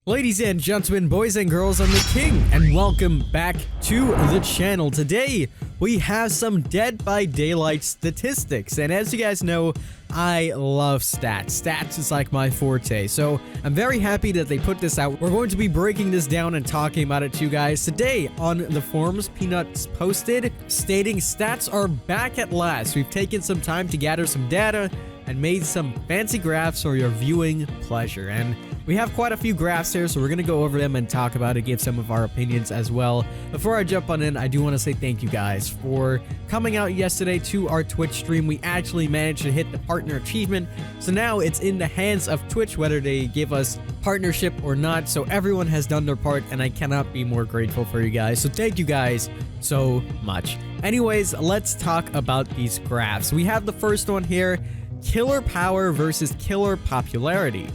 Ladies and gentlemen, boys and girls, I'm the King, and welcome back to the channel. Today, we have some Dead by Daylight statistics, and as you guys know, I love stats. Stats is like my forte, so I'm very happy that they put this out. We're going to be breaking this down and talking about it to you guys. Today, on the forums, Peanuts posted, stating stats are back at last. We've taken some time to gather some data and made some fancy graphs for your viewing pleasure, and we have quite a few graphs here, so we're going to go over them and talk about it, give some of our opinions as well. Before I jump on in, I do want to say thank you guys for coming out yesterday to our Twitch stream. We actually managed to hit the partner achievement, so now it's in the hands of Twitch whether they give us partnership or not. So everyone has done their part, and I cannot be more grateful for you guys. So thank you guys so much. Anyways, let's talk about these graphs. We have the first one here, killer power versus killer popularity.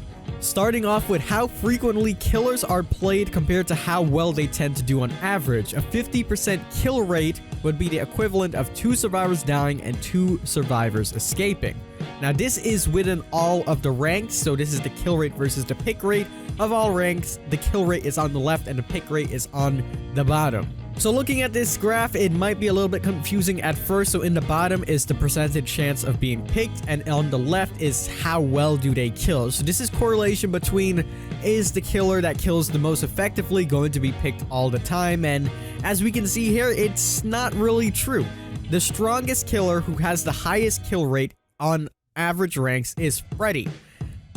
Starting off with how frequently killers are played compared to how well they tend to do on average. A 50% kill rate would be the equivalent of 2 survivors dying and 2 survivors escaping. Now this is within all of the ranks, so this is the kill rate versus the pick rate of all ranks. The kill rate is on the left and the pick rate is on the bottom. So looking at this graph, it might be a little bit confusing at first. So in the bottom is the percentage chance of being picked, and on the left is how well do they kill. So this is correlation between, is the killer that kills the most effectively going to be picked all the time? And as we can see here, it's not really true. The strongest killer who has the highest kill rate on average ranks is Freddy.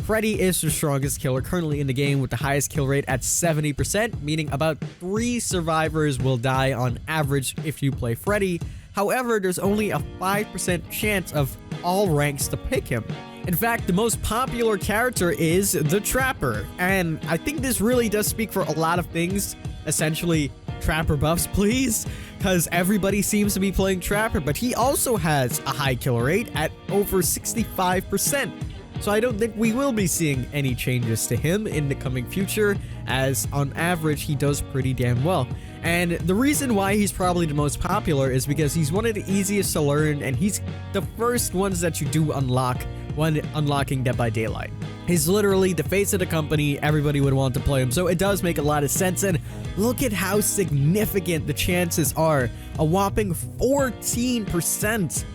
Freddy is the strongest killer currently in the game with the highest kill rate at 70%, meaning about 3 survivors will die on average if you play Freddy. However, there's only a 5% chance of all ranks to pick him. In fact, the most popular character is the Trapper, and I think this really does speak for a lot of things. Essentially, Trapper buffs, please, because everybody seems to be playing Trapper, but he also has a high kill rate at over 65%. So I don't think we will be seeing any changes to him in the coming future, as on average he does pretty damn well. And the reason why he's probably the most popular is because he's one of the easiest to learn, and he's the first ones that you do unlock when unlocking Dead by Daylight. He's literally the face of the company. Everybody would want to play him, so it does make a lot of sense. And look at how significant the chances are. A whopping 14%.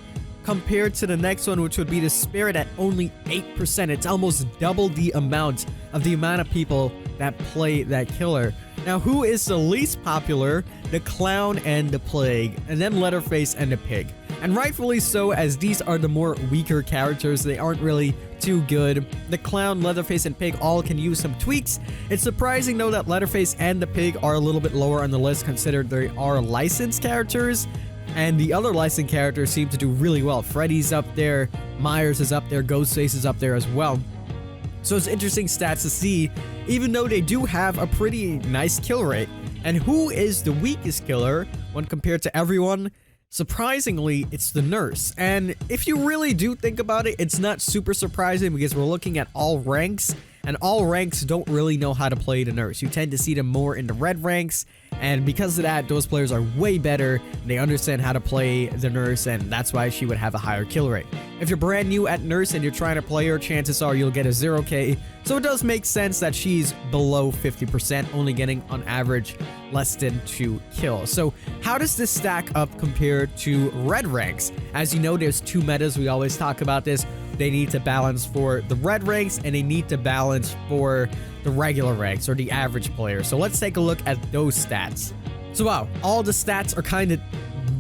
Compared to the next one, which would be the Spirit at only 8%. It's almost double the amount of people that play that killer. Now, who is the least popular? The Clown and the Plague, and then Leatherface and the Pig. And rightfully so, as these are the more weaker characters. They aren't really too good. The Clown, Leatherface, and Pig all can use some tweaks. It's surprising though that Leatherface and the Pig are a little bit lower on the list, considered they are licensed characters. And the other licensed characters seem to do really well. Freddy's up there, Myers is up there, Ghostface is up there as well. So it's interesting stats to see, even though they do have a pretty nice kill rate. And who is the weakest killer when compared to everyone? Surprisingly, it's the Nurse. And if you really do think about it, it's not super surprising because we're looking at all ranks, and all ranks don't really know how to play the Nurse. You tend to see them more in the red ranks, and because of that, those players are way better. They understand how to play the Nurse, and that's why she would have a higher kill rate. If you're brand new at Nurse and you're trying to play her, chances are you'll get a 0k. So it does make sense that she's below 50%, only getting on average less than 2 kills. So how does this stack up compared to red ranks? As you know, there's 2 metas. We always talk about this. They need to balance for the red ranks, and they need to balance for the regular ranks or the average player. So let's take a look at those stats. So wow, all the stats are kind of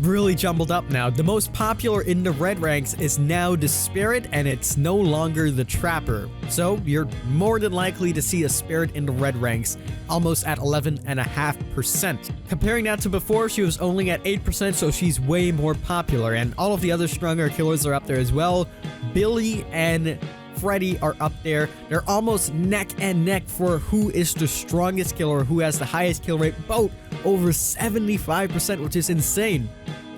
really jumbled up now. The most popular in the red ranks is now the Spirit, and it's no longer the Trapper. So you're more than likely to see a Spirit in the red ranks, almost at 11.5%. Comparing that to before, she was only at 8%, so she's way more popular. And all of the other stronger killers are up there as well. Billy and Freddy are up there. They're almost neck and neck for who is the strongest killer, who has the highest kill rate, both over 75%, which is insane.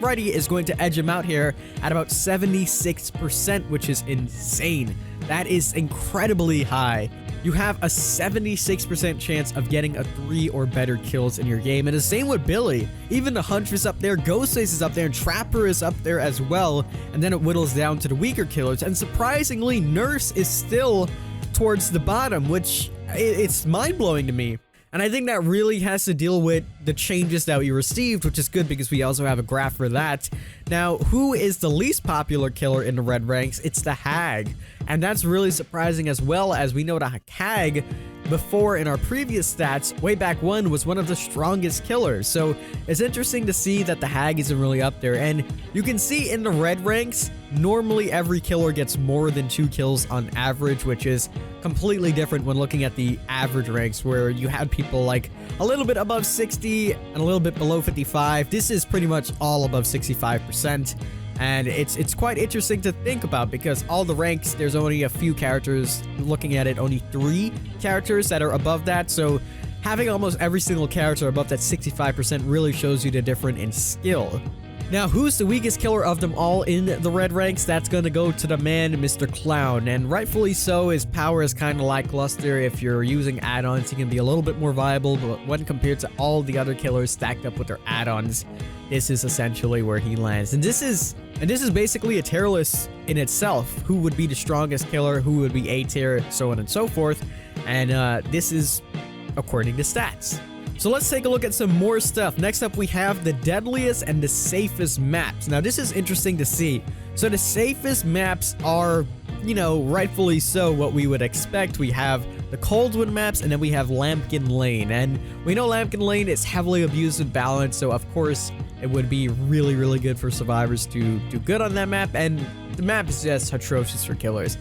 Freddy is going to edge him out here at about 76%, which is insane. That is incredibly high. You have a 76% chance of getting a 3 or better kills in your game. And the same with Billy. Even the Huntress up there, Ghostface is up there, and Trapper is up there as well. And then it whittles down to the weaker killers. And surprisingly, Nurse is still towards the bottom, which it's mind-blowing to me. And I think that really has to deal with the changes that we received, which is good because we also have a graph for that. Now, who is the least popular killer in the red ranks? It's the Hag. And that's really surprising, as well, as we know the Hag before in our previous stats way back when was one of the strongest killers. So it's interesting to see that the Hag isn't really up there. And you can see in the red ranks, normally every killer gets more than 2 kills on average, which is completely different when looking at the average ranks, where you had people like a little bit above 60 and a little bit below 55. This is pretty much all above 65%. And it's quite interesting to think about, because all the ranks, there's only a few characters. Looking at it, only 3 characters that are above that. So having almost every single character above that 65% really shows you the difference in skill. Now, who's the weakest killer of them all in the red ranks? That's going to go to the man, Mr. Clown. And rightfully so, his power is kind of lackluster. If you're using add-ons, he can be a little bit more viable, but when compared to all the other killers stacked up with their add-ons, this is essentially where he lands. And this is basically a tier list in itself. Who would be the strongest killer, who would be A tier, so on and so forth. And this is according to stats. So let's take a look at some more stuff. Next up, we have the deadliest and the safest maps. Now, this is interesting to see. So the safest maps are, you know, rightfully so, what we would expect. We have the Coldwood maps, and then we have Lambkin Lane. And we know Lambkin Lane is heavily abused with balance, so of course, it would be really, really good for survivors to do good on that map. And the map is just atrocious for killers.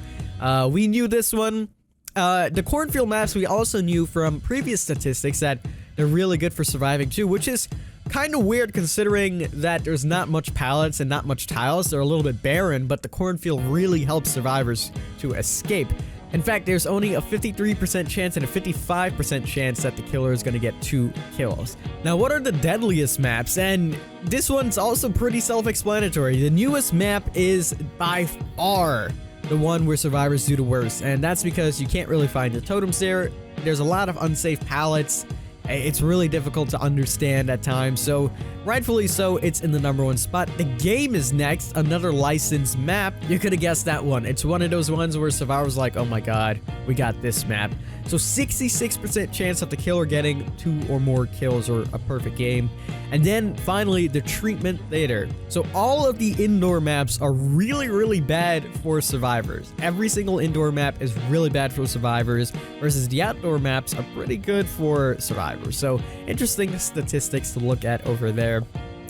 We knew this one. The Cornfield maps, we also knew from previous statistics that they're really good for surviving too, which is kind of weird considering that there's not much pallets and not much tiles. They're a little bit barren, but the Cornfield really helps survivors to escape. In fact, there's only a 53% chance and a 55% chance that the killer is going to get 2 kills. Now, what are the deadliest maps? And this one's also pretty self-explanatory. The newest map is by far the one where survivors do the worst, and that's because you can't really find the totems there. There's a lot of unsafe pallets. It's really difficult to understand at times, so rightfully so, it's in the #1 spot. The Game is next, another licensed map. You could have guessed that one. It's one of those ones where survivors like, oh my god, we got this map. So 66% chance of the killer getting 2 or more kills, or a perfect game. And then finally, the Treatment Theater. So all of the indoor maps are really, really bad for survivors. Every single indoor map is really bad for survivors, versus the outdoor maps are pretty good for survivors. So interesting statistics to look at over there.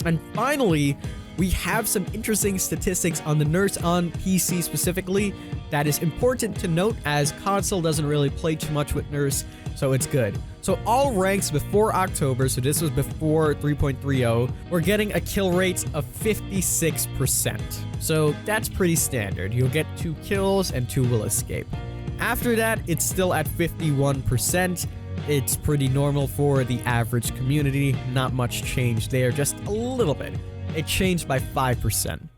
And finally, we have some interesting statistics on the Nurse on PC specifically. That is important to note, as console doesn't really play too much with Nurse, so it's good. So all ranks before October, so this was before 3.30, we're getting a kill rate of 56%. So that's pretty standard. You'll get 2 kills and 2 will escape. After that, it's still at 51%. It's pretty normal for the average community. Not much change there, just a little bit. It changed by 5%.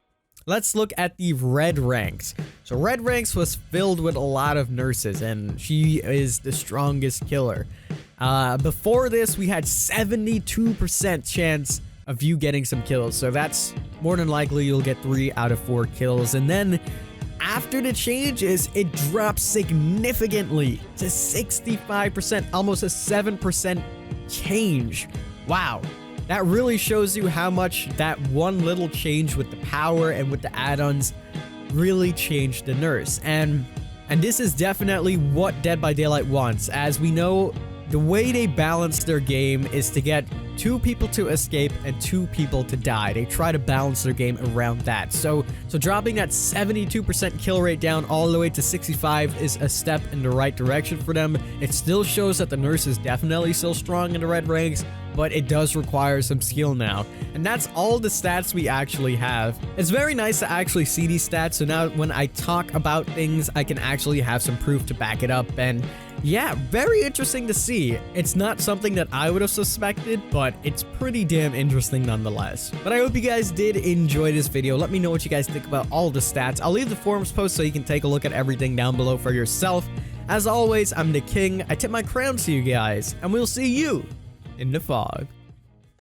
Let's look at the red ranks. So red ranks was filled with a lot of nurses, and she is the strongest killer. Before this, we had 72% chance of you getting some kills. So that's more than likely you'll get 3 out of 4 kills. And then after the changes, it drops significantly to 65%, almost a 7% change. Wow. That really shows you how much that one little change with the power and with the add-ons really changed the Nurse. And this is definitely what Dead by Daylight wants. As we know, the way they balance their game is to get 2 people to escape and 2 people to die. They try to balance their game around that. So dropping that 72% kill rate down all the way to 65 is a step in the right direction for them. It still shows that the Nurse is definitely still strong in the red ranks, but it does require some skill now. And that's all the stats we actually have. It's very nice to actually see these stats, so now when I talk about things, I can actually have some proof to back it up. And yeah, very interesting to see. It's not something that I would have suspected, but it's pretty damn interesting nonetheless. But I hope you guys did enjoy this video. Let me know what you guys think about all the stats. I'll leave the forums post so you can take a look at everything down below for yourself. As always, I'm the King. I tip my crown to you guys, and we'll see you in the fog.